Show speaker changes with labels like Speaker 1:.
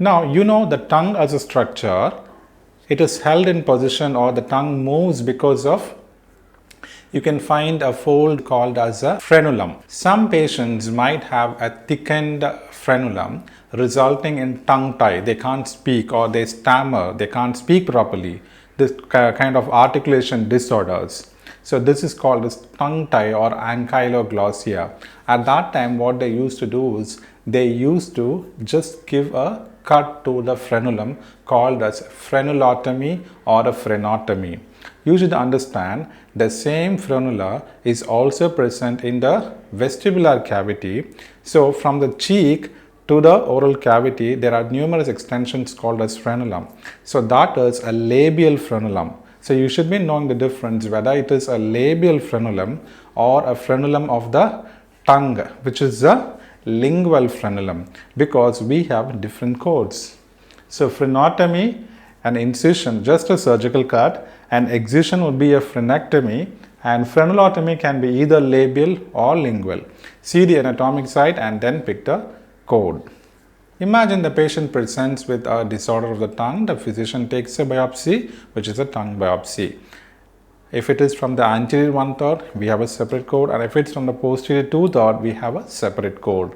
Speaker 1: Now, you know the tongue as a structure, it is held in position or the tongue moves because of, you can find a fold called as a frenulum. Some patients might have a thickened frenulum resulting in tongue tie. They can't speak or they stammer, they can't speak properly. This kind of articulation disorders. So this is called as tongue tie or ankyloglossia. At that time, what they used to do is they used to just give a cut to the frenulum called as frenulotomy or a frenotomy. You should understand the same frenula is also present in the vestibular cavity. So from the cheek to the oral cavity, there are numerous extensions called as frenulum. So that is a labial frenulum. So you should be knowing the difference whether it is a labial frenulum or a frenulum of the tongue, which is a lingual frenulum, because we have different codes. So frenotomy, an incision, just a surgical cut, and excision would be a frenectomy, and frenulotomy can be either labial or lingual. See the anatomic side and then pick the code. Imagine the patient presents with a disorder of the tongue. The physician takes a biopsy, which is a tongue biopsy. If it is from the anterior 1/3, we have a separate code, and if it's from the posterior 2/3, we have a separate code.